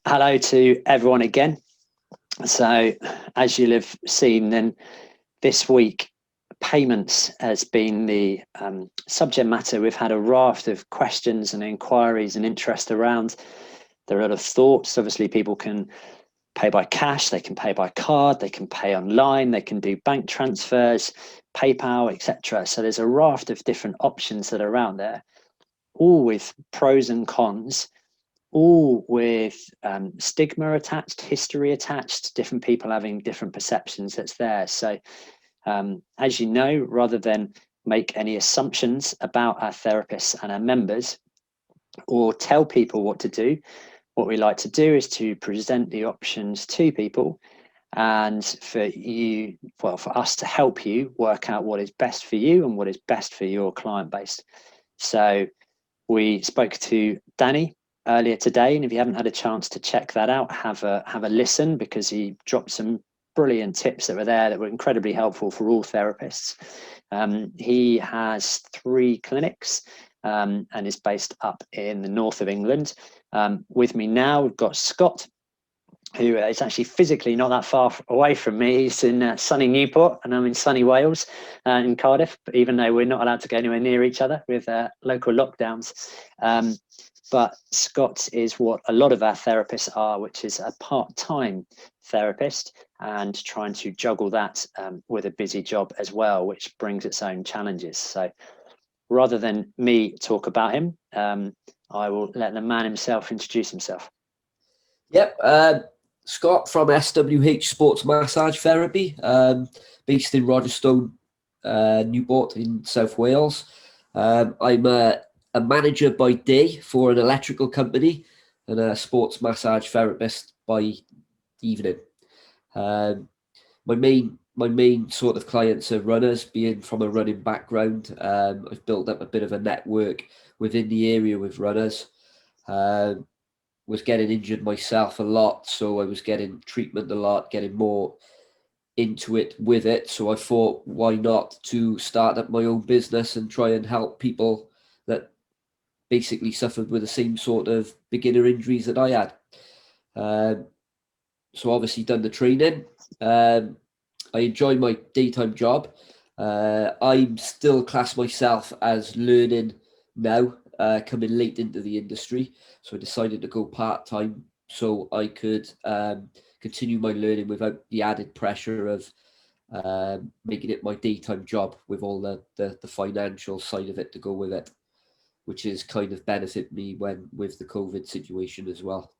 hello to everyone again. So, as you'll have seen, then this week, payments has been the subject matter. We've had a raft of questions and inquiries and interest around. There are a lot of thoughts. Obviously, people can pay by cash, they can pay by card, they can pay online, they can do bank transfers, PayPal, etc. So there's a raft of different options that are around there, all with pros and cons, all with stigma attached, history attached, different people having different perceptions that's there. So as you know, rather than make any assumptions about our therapists and our members or tell people what to do, what we like to do is to present the options to people and for you, well, for us to help you work out what is best for you and what is best for your client base. So we spoke to Danny earlier today, and if you haven't had a chance to check that out, have a listen, because he dropped some brilliant tips that were there that were incredibly helpful for all therapists. He has 3 clinics and is based up in the north of England. With me now, we've got Scott, who is actually physically not that far away from me. He's in sunny Newport, and I'm in sunny Wales, in Cardiff, even though we're not allowed to go anywhere near each other with local lockdowns. But Scott is what a lot of our therapists are, which is a part-time therapist, and trying to juggle that with a busy job as well, which brings its own challenges. So rather than me talk about him, I will let the man himself introduce himself. Yep, Scott from SWH Sports Massage Therapy, based in Rogerstone, Newport in South Wales. I'm a manager by day for an electrical company and a sports massage therapist by evening. My main sort of clients are runners, being from a running background. I've built up a bit of a network within the area with runners. Was getting injured myself a lot, so I was getting treatment a lot, getting more into it with it. So I thought, why not to start up my own business and try and help people that basically suffered with the same sort of beginner injuries that I had. So obviously done the training. I enjoy my daytime job. I'm still class myself as learning now, coming late into the industry. So I decided to go part-time so I could continue my learning without the added pressure of making it my daytime job with all the financial side of it to go with it, which has kind of benefited me with the COVID situation as well.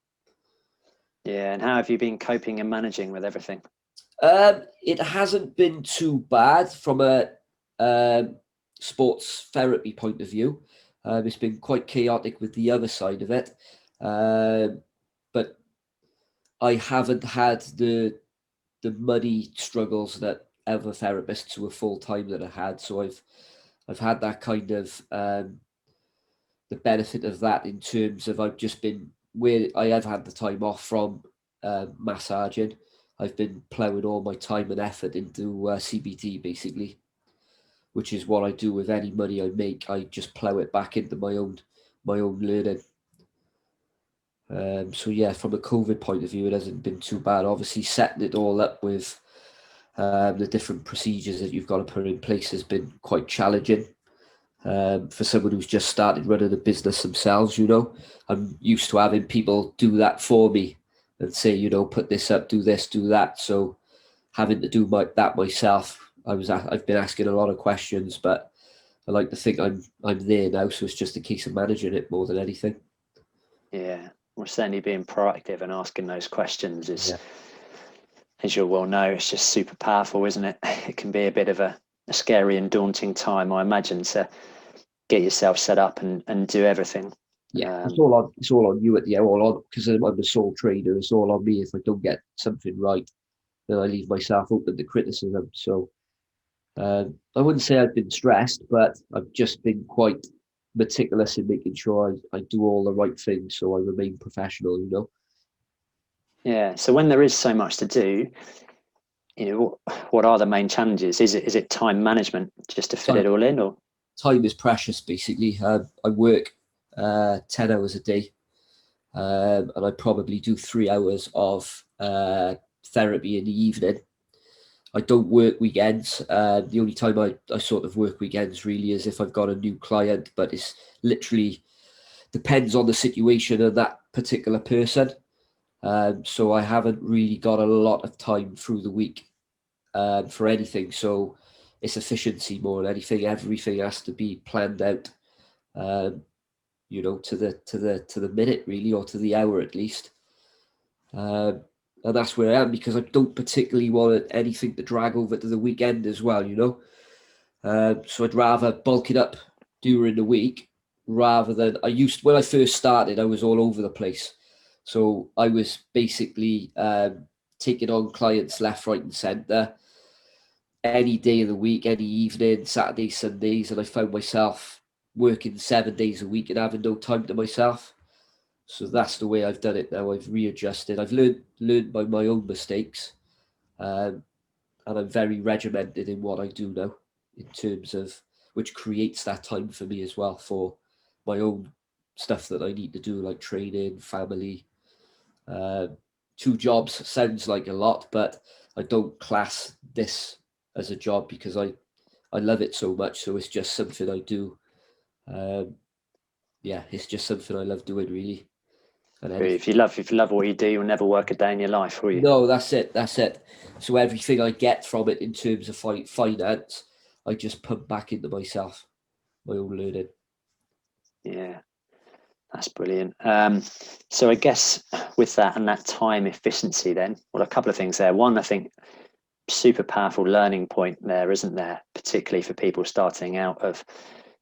Yeah, and how have you been coping and managing with everything? It hasn't been too bad from a sports therapy point of view. It's been quite chaotic with the other side of it, but I haven't had the money struggles that other therapists who are full time that I had. So I've had that kind of the benefit of that in terms of I've just been where I have had the time off from massaging. I've been ploughing all my time and effort into CBT basically, which is what I do with any money I make. I just plough it back into my own learning. So yeah, from a COVID point of view, it hasn't been too bad. Obviously, setting it all up with the different procedures that you've got to put in place has been quite challenging. For someone who's just started running a business themselves, I'm used to having people do that for me and say, put this up, do this, do that. So having to do that myself, I've been asking a lot of questions, but I like to think I'm there now. So it's just a case of managing it more than anything. Yeah, well, certainly being proactive and asking those questions is, as you'll well know, it's just super powerful, isn't it? It can be a bit of a scary and daunting time, I imagine, to get yourself set up and do everything. Yeah, it's all on you at the end, because I'm a sole trader. It's all on me. If I don't get something right, then I leave myself open to criticism. So I wouldn't say I've been stressed, but I've just been quite meticulous in making sure I do all the right things so I remain professional, Yeah, so when there is so much to do, what are the main challenges? Is it time management just to fit it all in, or? Time is precious, basically. I work 10 hours a day. and I probably do 3 hours of therapy in the evening. I don't work weekends. The only time I sort of work weekends really is if I've got a new client, but it's literally depends on the situation of that particular person. So I haven't really got a lot of time through the week for anything. So it's efficiency more than anything. Everything has to be planned out, you know, to the minute really, or to the hour at least. And that's where I am, because I don't particularly want anything to drag over to the weekend as well, you know. So I'd rather bulk it up during the week rather than when I first started, I was all over the place. So I was basically taking on clients left, right, and centre any day of the week, any evening, Saturdays, Sundays, and I found myself working 7 days a week and having no time to myself. So that's the way I've done it now. I've readjusted. I've learned by my own mistakes, and I'm very regimented in what I do now, in terms of which creates that time for me as well for my own stuff that I need to do, like training, family. 2 jobs sounds like a lot, but I don't class this as a job because I love it so much. So it's just something I do. Yeah, it's just something I love doing, really. And If you love what you do, you'll never work a day in your life, will you? no, that's it. So everything I get from it in terms of finance, I just put back into myself, my own learning. Yeah, that's brilliant. So I guess with that and that time efficiency then, well, a couple of things there. One, I think super powerful learning point there, isn't there? Particularly for people starting out of,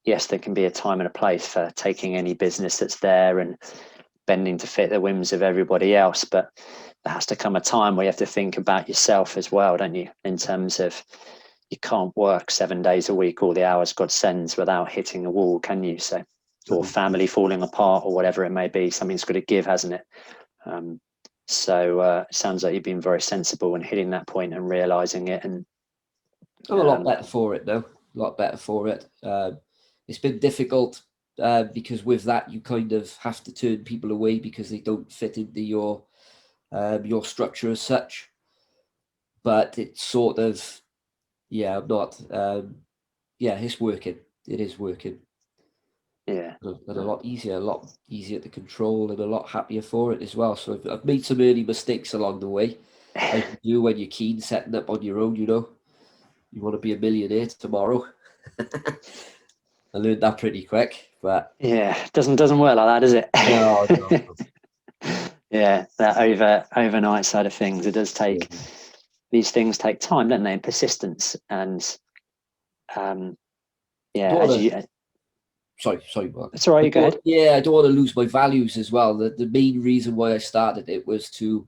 yes, there can be a time and a place for taking any business that's there and bending to fit the whims of everybody else, but there has to come a time where you have to think about yourself as well, don't you? In terms of, you can't work 7 days a week, all the hours God sends, without hitting a wall, can you? So, or family falling apart, or whatever it may be, something's got to give, hasn't it? So it sounds like you've been very sensible in hitting that point and realizing it. And I'm a lot better for it now. A lot better for it. It's been difficult because with that you kind of have to turn people away because they don't fit into your structure as such. But it's sort of, yeah, I'm not. Yeah, it's working. It is working. yeah, And a lot easier to control, and a lot happier for it as well. So I've made some early mistakes along the way, as you do when you're keen setting up on your own. You know, you want to be a millionaire tomorrow. I learned that pretty quick, but yeah, doesn't work like that, does it? no. Yeah, that overnight side of things, it does take. These things take time, don't they? And persistence, and yeah, Sorry, Mark. that's all right. You go ahead. Yeah, I don't want to lose my values as well. The main reason why I started it was to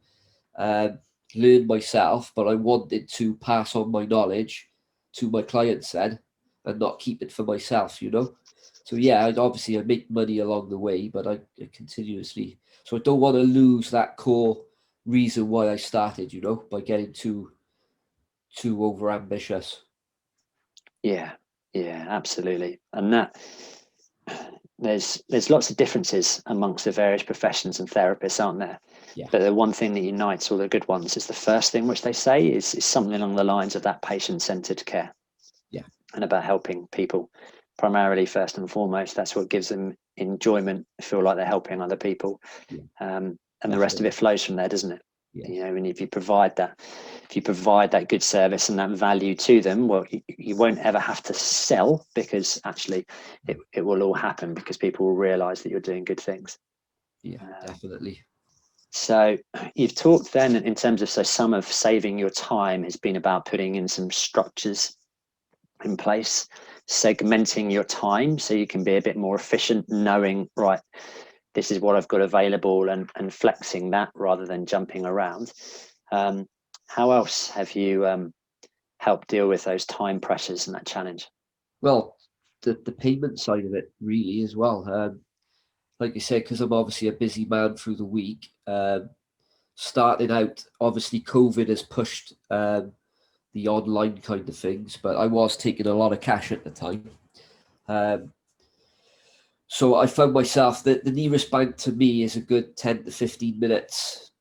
learn myself, but I wanted to pass on my knowledge to my clients then, and not keep it for myself, you know. So yeah, I make money along the way, but I continuously. So I don't want to lose that core reason why I started, you know, by getting too over ambitious. Yeah, absolutely. And that there's lots of differences amongst the various professions and therapists, aren't there? Yeah. But the one thing that unites all the good ones is the first thing which they say is something along the lines of that patient-centered care. Yeah. And about helping people primarily, first and foremost. That's what gives them enjoyment, feel like they're helping other people. Yeah. And the rest of it flows from there, doesn't it? Yeah. You know, and if you provide that good service and that value to them, well, you won't ever have to sell, because actually it will all happen because people will realize that you're doing good things. Yeah, definitely. So you've talked then in terms of, so some of saving your time has been about putting in some structures in place, segmenting your time so you can be a bit more efficient, knowing, right, this is what I've got available, and flexing that rather than jumping around. How else have you helped deal with those time pressures and that challenge? Well, the payment side of it really as well. Like you said, because I'm obviously a busy man through the week. Starting out, obviously COVID has pushed the online kind of things, but I was taking a lot of cash at the time. So I found myself that the nearest bank to me is a good 10 to 15 minutes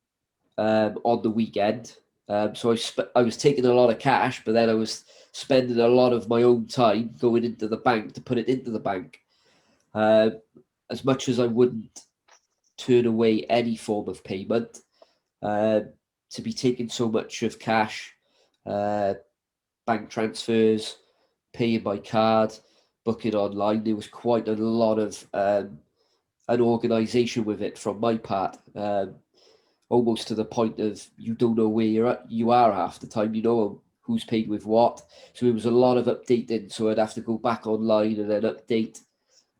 on the weekend. So I was taking a lot of cash, but then I was spending a lot of my own time going into the bank to put it into the bank. As much as I wouldn't turn away any form of payment, to be taking so much of cash, bank transfers, paying by card, booking online, there was quite a lot of an organisation with it from my part, almost to the point of you don't know where you are half the time, you know who's paid with what. So it was a lot of updating, so I'd have to go back online and then update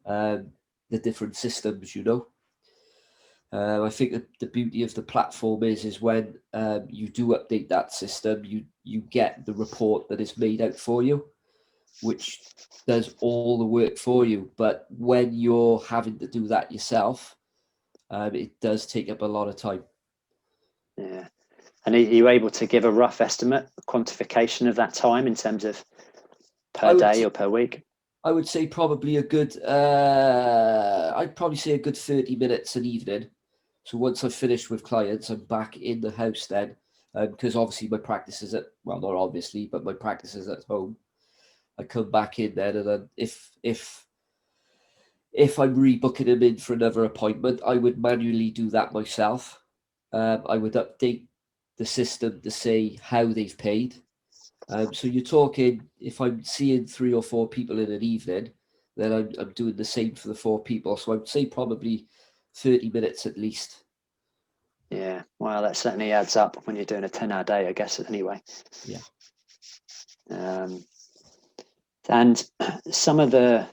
the different systems, you know. I think the beauty of the platform is when you do update that system, you get the report that is made out for you, which does all the work for you. But when you're having to do that yourself, it does take up a lot of time. Yeah. And are you able to give a rough estimate, quantification of that time in terms of per day or per week? I would say probably a good, I'd probably say a good 30 minutes an evening. So once I've finished with clients, I'm back in the house then, because obviously my practice is not obviously, but my practice is at home. I come back in then, and then if I'm rebooking them in for another appointment, I would manually do that myself. I would update the system to say how they've paid. So you're talking, if I'm seeing 3 or 4 people in an evening, then I'm doing the same for the 4 people. So I would say probably 30 minutes at least. Yeah, well, that certainly adds up when you're doing a 10-hour day, I guess, anyway. Yeah. And some of the,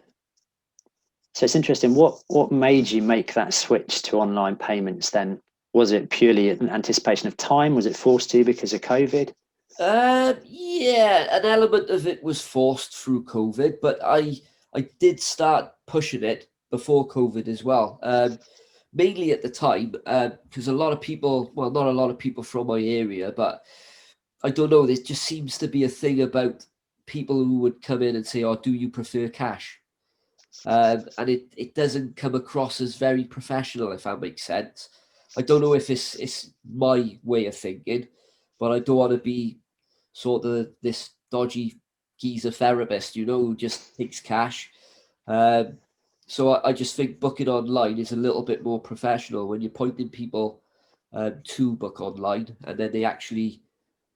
so it's interesting, what made you make that switch to online payments then? Was it purely an anticipation of time? Was it forced to because of COVID? Yeah, an element of it was forced through COVID, but I did start pushing it before COVID as well. Mainly at the time, because a lot of people, well, not a lot of people from my area, but I don't know, there just seems to be a thing about people who would come in and say, "Oh, do you prefer cash?" And it doesn't come across as very professional, if that makes sense. I don't know if it's my way of thinking, but I don't want to be sort of this dodgy geezer therapist, you know, who just takes cash. So I just think booking online is a little bit more professional when you're pointing people to book online, and then they actually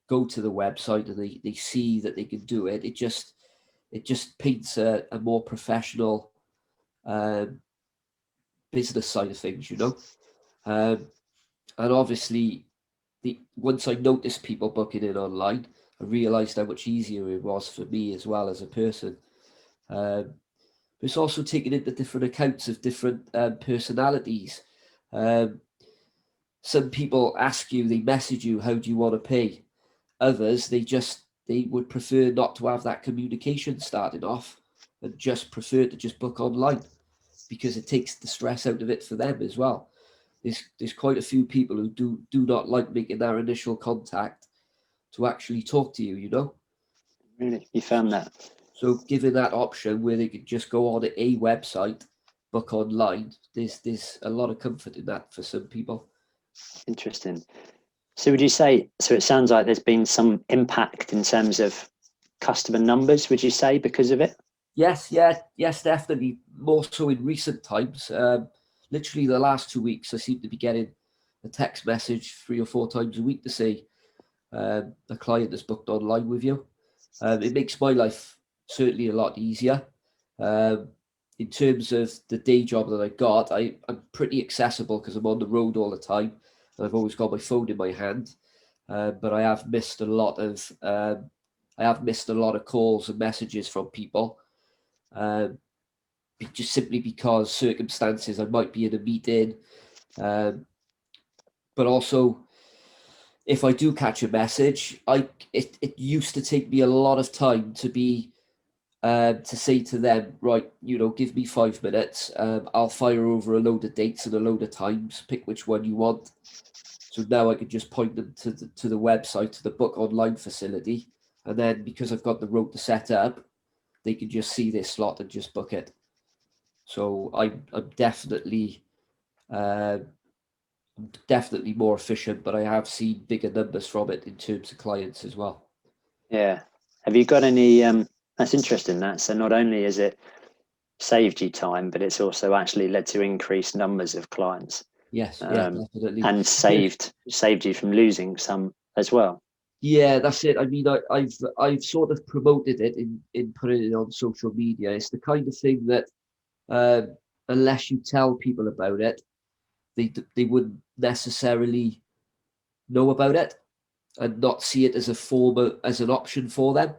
go to the website and they see that they can do it. It just paints a more professional business side of things, you know. And obviously, once I noticed people booking in online, I realised how much easier it was for me as well as a person. It's also taking into different accounts of different personalities. Some people ask you, they message you, how do you want to pay? Others, they would prefer not to have that communication starting off and just prefer to just book online because it takes the stress out of it for them as well. There's quite a few people who do not like making their initial contact to actually talk to you, you know. Really? You found that? So given that option where they could just go on a website, book online, there's a lot of comfort in that for some people. Interesting. So would you say, so it sounds like there's been some impact in terms of customer numbers, would you say, because of it? Yes, definitely. More so in recent times. Literally the last 2 weeks, I seem to be getting a text message 3 or 4 times a week to say a client has booked online with you. It makes my life certainly a lot easier. In terms of the day job that I got, I'm pretty accessible because I'm on the road all the time and I've always got my phone in my hand. But I have missed a lot of calls and messages from people. Just simply because circumstances, I might be in a meeting, but also if I do catch a message, it used to take me a lot of time to say to them, right, you know, give me 5 minutes, I'll fire over a load of dates and a load of times, pick which one you want. So now I can just point them to the website, to the book online facility, and then because I've got the rotor set up, they can just see this slot and just book it. So I'm definitely more efficient, but I have seen bigger numbers from it in terms of clients as well. Yeah. Have you got any, that's interesting that. So not only is it saved you time, but it's also actually led to increased numbers of clients. Yes, yeah, definitely. And saved you from losing some as well. Yeah, that's it. I mean, I've sort of promoted it in putting it on social media. It's the kind of thing that unless you tell people about it, they wouldn't necessarily know about it and not see it as a as an option for them.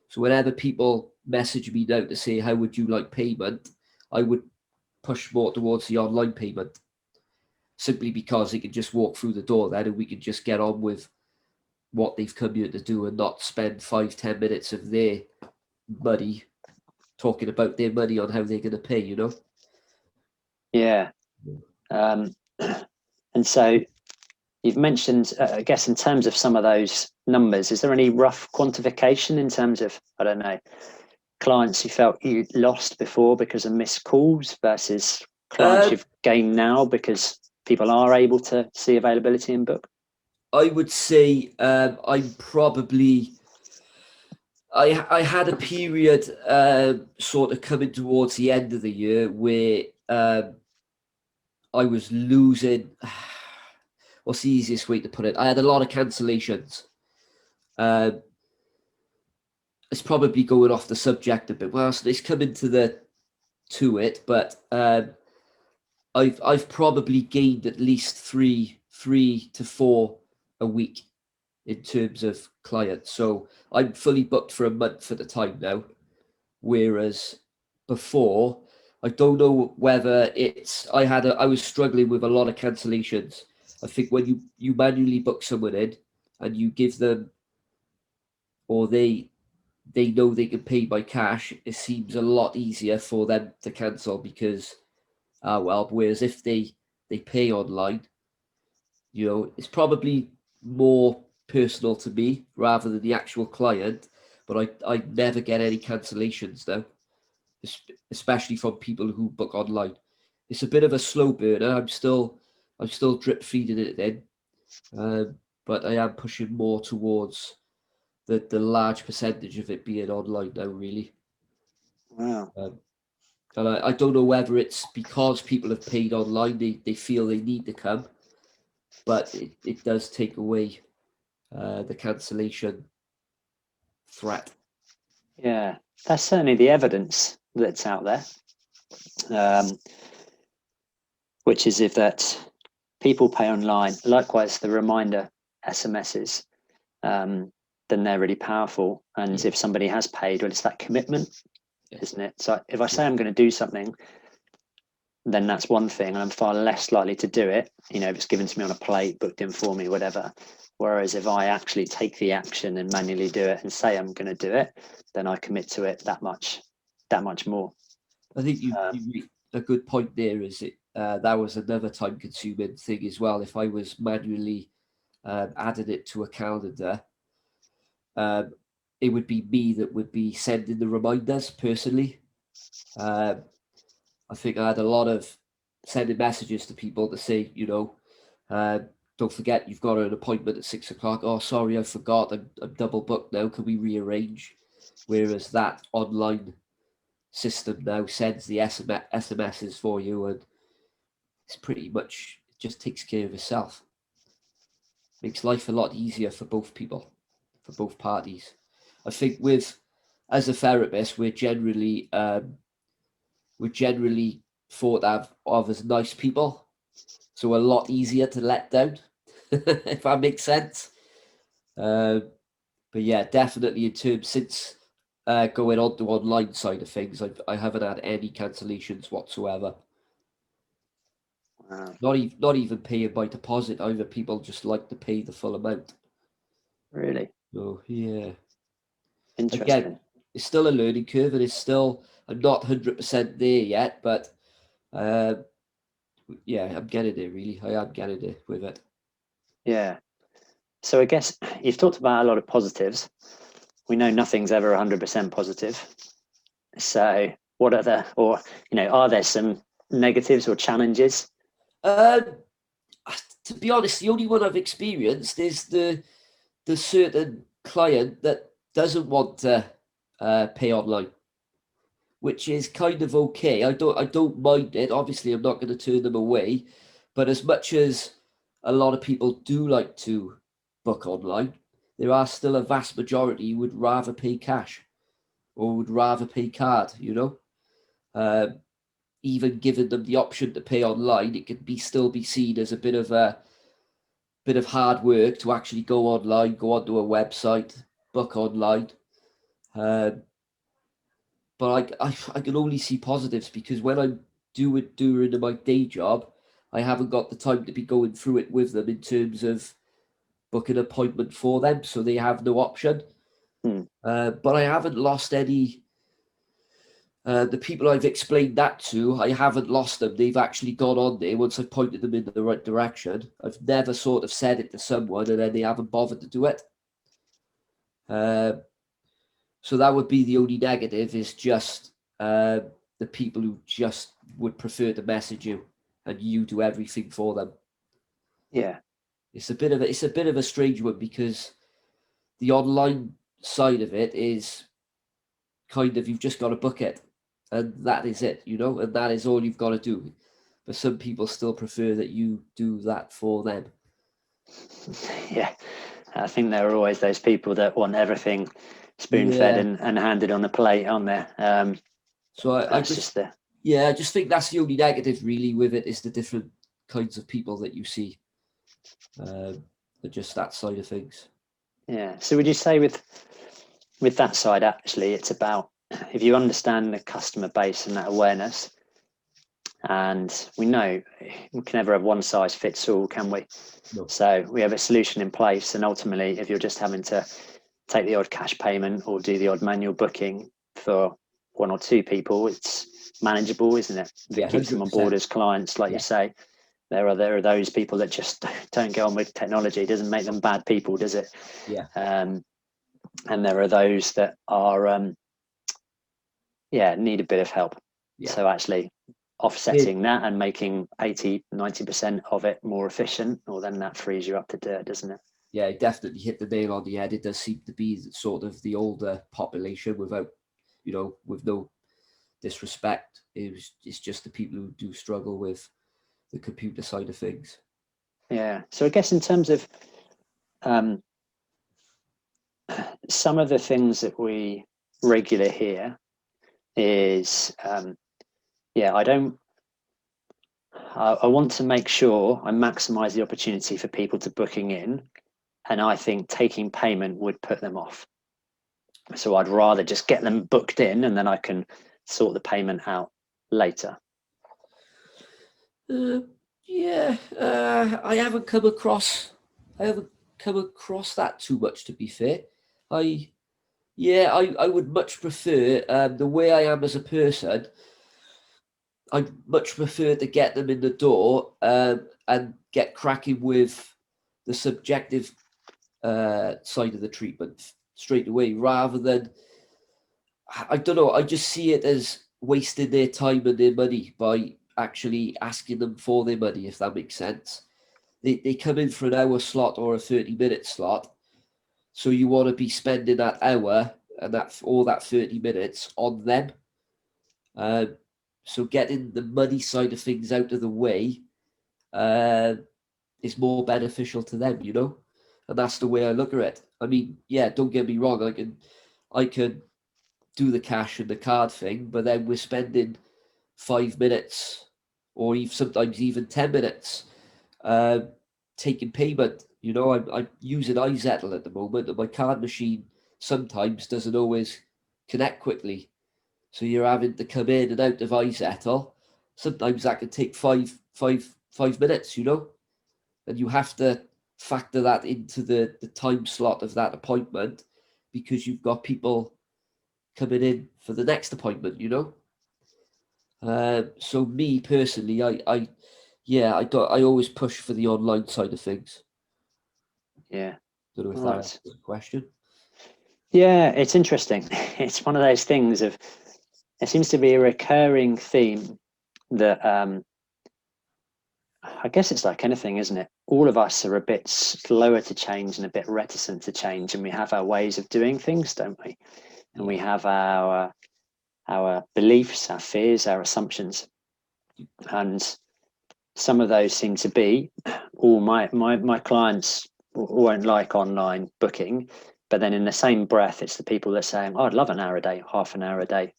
So whenever people message me now to say how would you like payment, I would push more towards the online payment, simply because they can just walk through the door then and we can just get on with what they've come here to do and not spend 5-10 minutes of their money talking about their money on how they're going to pay, you know. Yeah. And so you've mentioned, I guess, in terms of some of those numbers, is there any rough quantification in terms of, I don't know, clients you felt you lost before because of missed calls versus clients you've gained now because people are able to see availability and book? I would say I'm probably I had a period sort of coming towards the end of the year where I was losing. What's the easiest way to put it? I had a lot of cancellations. It's probably going off the subject a bit. Well, so it's coming to it, but I've probably gained at least three to four a week in terms of clients. So I'm fully booked for a month at a time now. Whereas before, I don't know whether it's I was struggling with a lot of cancellations. I think when you manually book someone in and you give them, or they know they can pay by cash, it seems a lot easier for them to cancel because whereas if they pay online, you know, it's probably more personal to me rather than the actual client, but I never get any cancellations now, especially from people who book online. It's a bit of a slow burner. I'm still drip feeding it in, but I am pushing more towards the large percentage of it being online now, really. Wow. And I don't know whether it's because people have paid online, they feel they need to come, but it does take away the cancellation threat. Yeah, that's certainly the evidence that's out there, which is if that people pay online, likewise the reminder SMSs, then they're really powerful. And if somebody has paid, well, it's that commitment, isn't it? So if I say I'm going to do something, then that's one thing, and I'm far less likely to do it, you know, if it's given to me on a plate, booked in for me, whatever. Whereas if I actually take the action and manually do it and say I'm going to do it, then I commit to it that much more. I think you a good point there. Is it that was another time consuming thing as well. If I was manually adding it to a calendar, it would be me that would be sending the reminders personally. I think I had a lot of sending messages to people to say, you know, don't forget you've got an appointment at 6 o'clock. Oh, sorry, I forgot. I'm double booked now. Can we rearrange? Whereas that online system now sends the SMSs for you, and it's pretty much, it just takes care of itself. Makes life a lot easier for both people, for both parties. I think as a therapist, we're generally thought of as nice people, so a lot easier to let down, if that makes sense. But yeah, definitely in terms since going on to online side of things, I haven't had any cancellations whatsoever. Wow. Not even paying by deposit either. People just like to pay the full amount. Really? So yeah. Interesting. Again, it's still a learning curve, and I'm not 100% there yet, but yeah, I'm getting there. Really, I am getting there with it. Yeah. So I guess you've talked about a lot of positives. We know nothing's ever 100% positive. So what are the, or, are there some negatives or challenges? To be honest, the only one I've experienced is the certain client that doesn't want to pay online, which is kind of okay. I don't mind it. Obviously, I'm not going to turn them away, but as much as a lot of people do like to book online, there are still a vast majority who would rather pay cash or would rather pay card. Even giving them the option to pay online, it can still be seen as a bit of hard work to actually go online, go onto a website, book online. But I can only see positives, because when I do it during my day job, I haven't got the time to be going through it with them in terms of book an appointment for them, so they have no option. But I haven't lost any. The people I've explained that to, I haven't lost them. They've actually gone on there once I've pointed them in the right direction. I've never sort of said it to someone and then they haven't bothered to do it. So that would be the only negative, is just the people who just would prefer to message you and you do everything for them. Yeah. It's a bit of a strange one, because the online side of it is kind of, you've just got to book it. And that is it, and that is all you've got to do. But some people still prefer that you do that for them. Yeah, I think there are always those people that want everything spoon-fed and handed on a plate, aren't there? So I just think that's the only negative really with it, is the different kinds of people that you see. Just that side of things. Yeah. So would you say with that side, actually, it's about, if you understand the customer base and that awareness, and we know we can never have one size fits all, can we? No. So we have a solution in place, and ultimately, if you're just having to take the odd cash payment or do the odd manual booking for one or two people, it's manageable, isn't it? If it keeps them on board as clients, like you say. There are those people that just don't get on with technology. It doesn't make them bad people, does it? Yeah. And there are those that are need a bit of help. Yeah. So actually offsetting that and making 80-90% of it more efficient, or then that frees you up to do it, doesn't it? Yeah, it definitely hit the nail on the head. It does seem to be sort of the older population, without, with no disrespect. It's just the people who do struggle with the computer side of things. Yeah. So I guess in terms of some of the things that we regularly hear is, I want to make sure I maximize the opportunity for people to booking in, and I think taking payment would put them off. So I'd rather just get them booked in, and then I can sort the payment out later. I haven't come across that too much, to be fair. I would much prefer, the way I am as a person, I'd much prefer to get them in the door and get cracking with the subjective side of the treatment straight away, rather than, I don't know, I just see it as wasting their time and their money by actually asking them for their money, if that makes sense. They come in for an hour slot or a 30-minute slot, so you want to be spending that hour and that 30 minutes on them. So getting the money side of things out of the way is more beneficial to them, and that's the way I look at it. I mean, yeah, don't get me wrong, I can do the cash and the card thing, but then we're spending 5 minutes or sometimes even 10 minutes taking payment. I'm using iZettle at the moment, and my card machine sometimes doesn't always connect quickly. So you're having to come in and out of iZettle. Sometimes that can take five minutes, and you have to factor that into the time slot of that appointment, because you've got people coming in for the next appointment, So me personally, I always push for the online side of things. Yeah. Don't know if that answers the question. Yeah, it's interesting. It's one of those things of, There seems to be a recurring theme that I guess it's like anything, isn't it? All of us are a bit slower to change and a bit reticent to change, and we have our ways of doing things, don't we? And we have our beliefs, our fears, our assumptions, and some of those seem to be, all my clients won't like online booking, but then in the same breath, it's the people that are saying, oh, I'd love an hour a day, half an hour a day.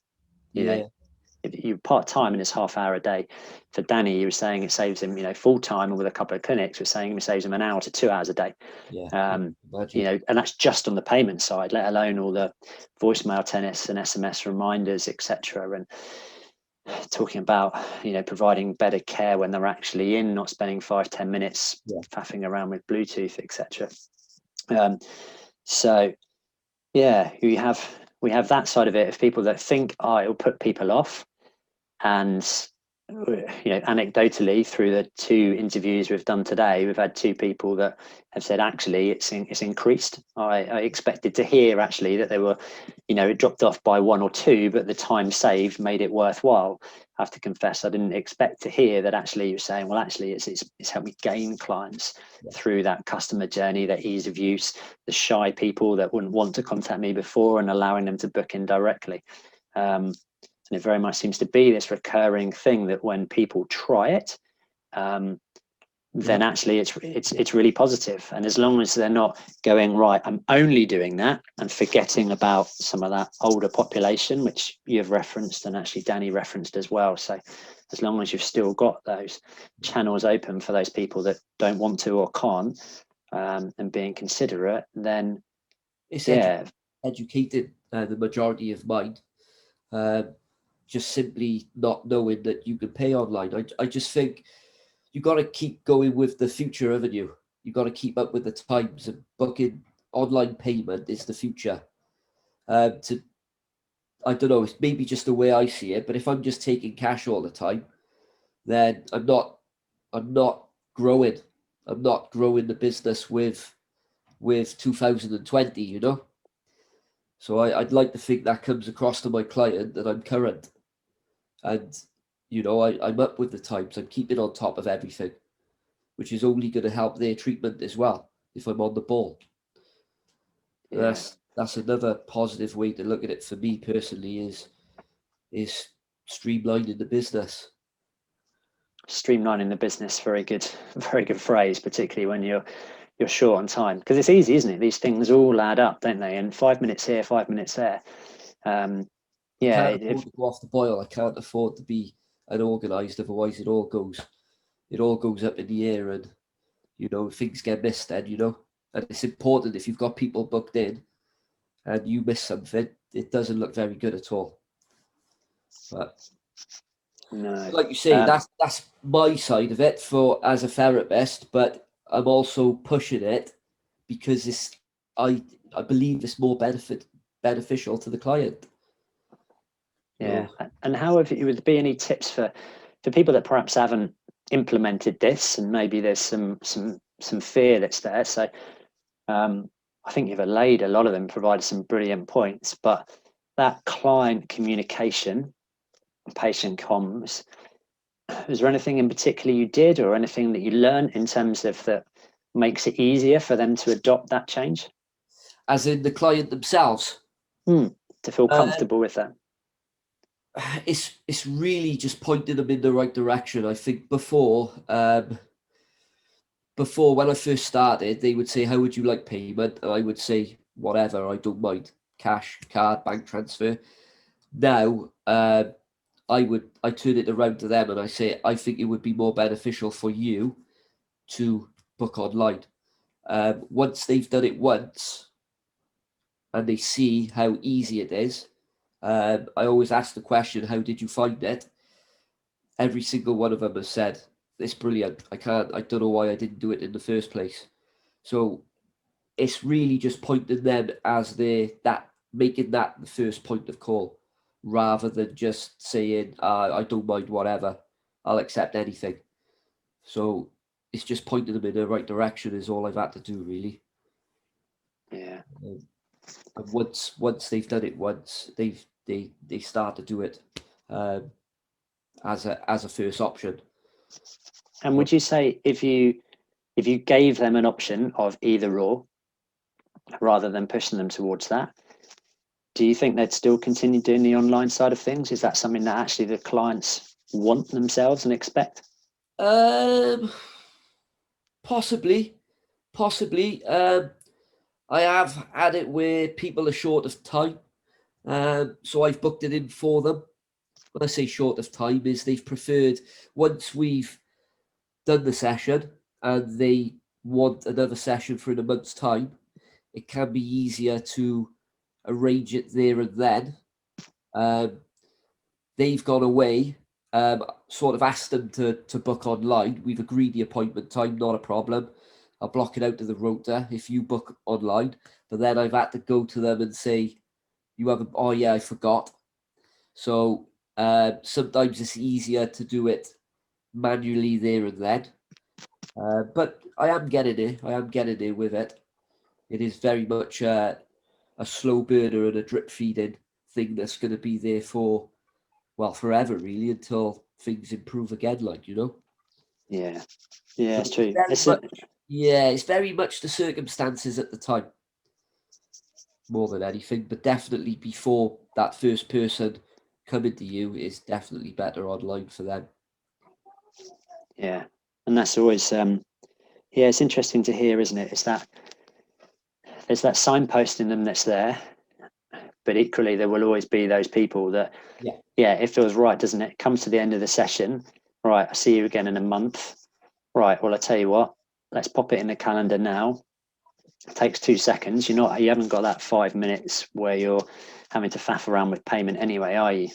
You know, if you part-time and it's half hour a day. For Danny, he was saying it saves him, full-time, and with a couple of clinics, we're saying it saves him an hour to 2 hours a day. And that's just on the payment side, let alone all the voicemail tennis and SMS reminders, etc. And talking about, providing better care when they're actually in, not spending 5-10 minutes faffing around with Bluetooth, etc. So yeah, we have that side of it, of people that think, it'll put people off. And anecdotally, through the 2 interviews we've done today, we've had 2 people that have said actually it's increased. I expected to hear actually that they were, it dropped off by 1 or 2, but the time saved made it worthwhile. I have to confess, I didn't expect to hear that actually you're saying, well, actually it's helped me gain clients through that customer journey, that ease of use, the shy people that wouldn't want to contact me before, and allowing them to book in directly. And it very much seems to be this recurring thing that when people try it, then actually it's really positive. And as long as they're not going, right, I'm only doing that, and forgetting about some of that older population, which you've referenced and actually Danny referenced as well. So as long as you've still got those channels open for those people that don't want to or can't, and being considerate, then it's educated the majority of mine. Just simply not knowing that you can pay online. I just think you got to keep going with the future, haven't you? You got to keep up with the times, and booking online payment is the future. I don't know, it's maybe just the way I see it, but if I'm just taking cash all the time, then I'm not growing. I'm not growing the business with 2020, So I'd like to think that comes across to my client, that I'm current. And, I'm up with the times. I'm keeping on top of everything, which is only going to help their treatment as well if I'm on the ball. Yeah. That's another positive way to look at it for me personally, is streamlining the business. Streamlining the business, very good phrase, particularly when you're short on time, because it's easy, isn't it? These things all add up, don't they? And 5 minutes here, 5 minutes there. I can't afford to go off the boil. I can't afford to be unorganized, otherwise it all goes up in the air, and things get missed then, and it's important, if you've got people booked in and you miss something, it doesn't look very good at all. But no, like you say, that's my side of it as a therapist, but I'm also pushing it because I believe it's more beneficial to the client. Yeah. And how would there be any tips for people that perhaps haven't implemented this, and maybe there's some fear that's there? So I think you've allayed a lot of them, provided some brilliant points, but that client communication, patient comms, is there anything in particular you did, or anything that you learned in terms of that makes it easier for them to adopt that change? As in the client themselves? To feel comfortable with that. It's really just pointing them in the right direction. I think before when I first started, they would say, how would you like payment? And I would say, whatever, I don't mind. Cash, card, bank transfer. Now, I turn it around to them and I say, I think it would be more beneficial for you to book online. Once they've done it once and they see how easy it is, I always ask the question, how did you find it? Every single one of them has said, it's brilliant. I don't know why I didn't do it in the first place. So it's really just pointing them as making that the first point of call, rather than just saying, I don't mind whatever, I'll accept anything. So it's just pointing them in the right direction is all I've had to do, really. Yeah. And once they've done it once, they've they start to do it as a first option. And would you say if you gave them an option of either or, rather than pushing them towards that, do you think they'd still continue doing the online side of things? Is that something that actually the clients want themselves and expect? Possibly. I have had it where people are short of time, so I've booked it in for them. When I say short of time, is they've preferred, once we've done the session and they want another session for in a month's time, it can be easier to arrange it there and then. They've gone away, sort of asked them to book online. We've agreed the appointment time, not a problem. I'll block it out of the rota if you book online. But then I've had to go to them and say, you haven't, oh yeah, I forgot. So sometimes it's easier to do it manually there and then. But I am getting there with it. It is very much a slow burner and a drip feeding thing that's going to be there for, well, forever really, until things improve again, like, you know. Yeah, it's true. It's very much the circumstances at the time more than anything, but definitely before that first person coming to you is definitely better online for them. Yeah, and that's always it's interesting to hear, isn't it? It's that there's that signpost in them that's there, but equally there will always be those people that it feels right, doesn't it? Comes to the end of the session, right, I see you again in a month. Right, well, I tell you what, let's pop it in the calendar now. It takes 2 seconds. You haven't got that 5 minutes where you're having to faff around with payment anyway, are you?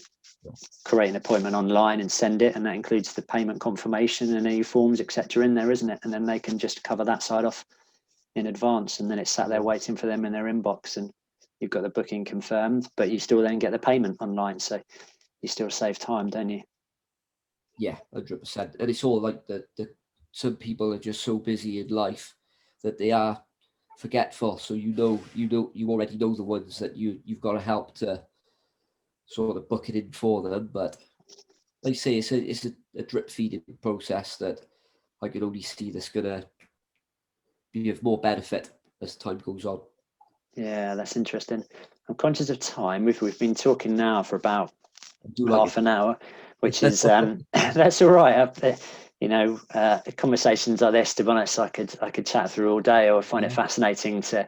Create an appointment online and send it, and that includes the payment confirmation and any forms, etc. in there, isn't it? And then they can just cover that side off in advance, and then it's sat there waiting for them in their inbox, and you've got the booking confirmed, but you still then get the payment online, so you still save time, don't you? Yeah, 100%. And it's all like the some people are just so busy in life that they are forgetful. So you already know the ones that you've got to help to sort of book it in for them. But like I say, it's a drip feeding process that I can only see that's gonna be of more benefit as time goes on. Yeah, that's interesting. I'm conscious of time. We've been talking now for about Like half an hour, which is that's all right. Conversations like this, to be honest, I could chat through all day. I would find it fascinating to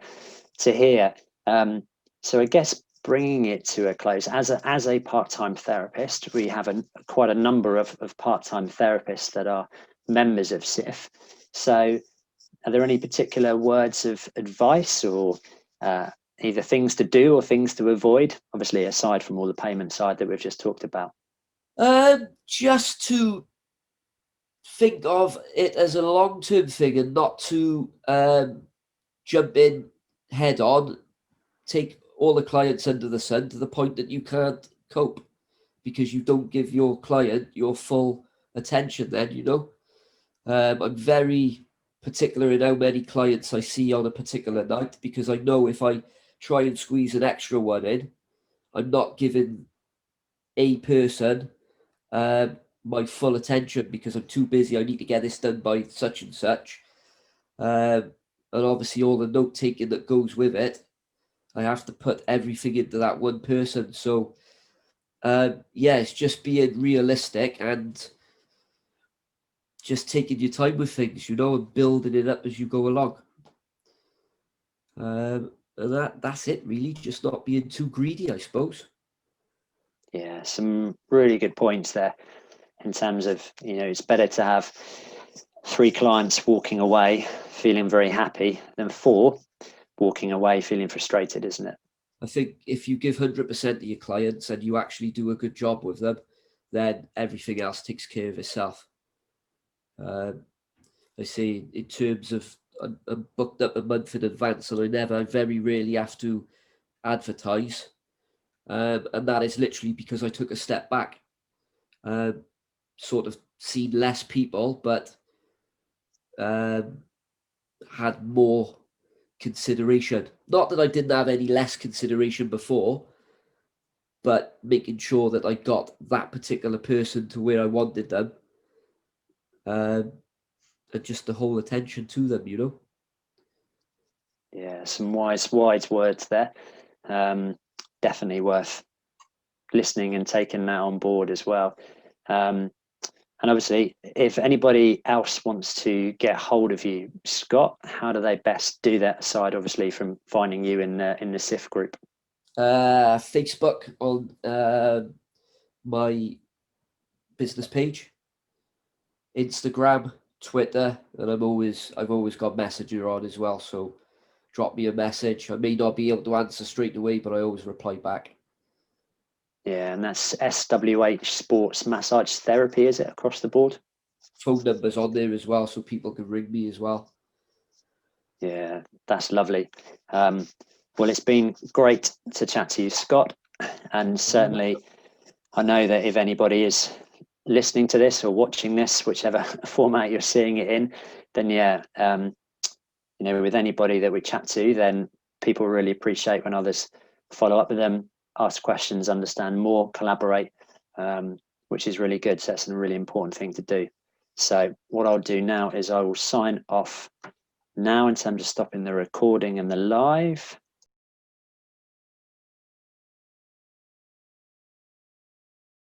hear. So I guess bringing it to a close, as a part-time therapist, we have quite a number of part-time therapists that are members of SIF. So are there any particular words of advice or either things to do or things to avoid, obviously aside from all the payment side that we've just talked about? Just to think of it as a long-term thing and not to jump in head on, take all the clients under the sun to the point that you can't cope because you don't give your client your full attention then, you know. I'm very particular in how many clients I see on a particular night, because I know if I try and squeeze an extra one in, I'm not giving a person my full attention because I'm too busy. I need to get this done by such and such. And obviously all the note taking that goes with it, I have to put everything into that one person. So it's just being realistic and just taking your time with things, you know, and building it up as you go along. And that's it really, just not being too greedy, I suppose. Yeah, some really good points there in terms of, it's better to have 3 clients walking away feeling very happy than 4 walking away feeling frustrated, isn't it? I think if you give 100% to your clients and you actually do a good job with them, then everything else takes care of itself. I say in terms of I'm booked up a month in advance, and I very rarely have to advertise. And that is literally because I took a step back, sort of seen less people, but had more consideration. Not that I didn't have any less consideration before, but making sure that I got that particular person to where I wanted them, and just the whole attention to them, you know. Yeah, some wise words there. Definitely worth listening and taking that on board as well. And obviously, if anybody else wants to get hold of you, Scott, how do they best do that, aside obviously from finding you in the SIF group? Facebook on my business page, Instagram, Twitter, and I've always got Messenger on as well. So drop me a message. I may not be able to answer straight away, but I always reply back. Yeah, and that's SWH Sports Massage Therapy, is it, across the board? Phone numbers on there as well, so people can ring me as well. Yeah, that's lovely. Well, it's been great to chat to you, Scott. And certainly, I know that if anybody is listening to this or watching this, whichever format you're seeing it in, then yeah, with anybody that we chat to, then people really appreciate when others follow up with them, ask questions, understand more, collaborate, which is really good. So that's a really important thing to do. So what I'll do now is I will sign off now in terms of stopping the recording and the live.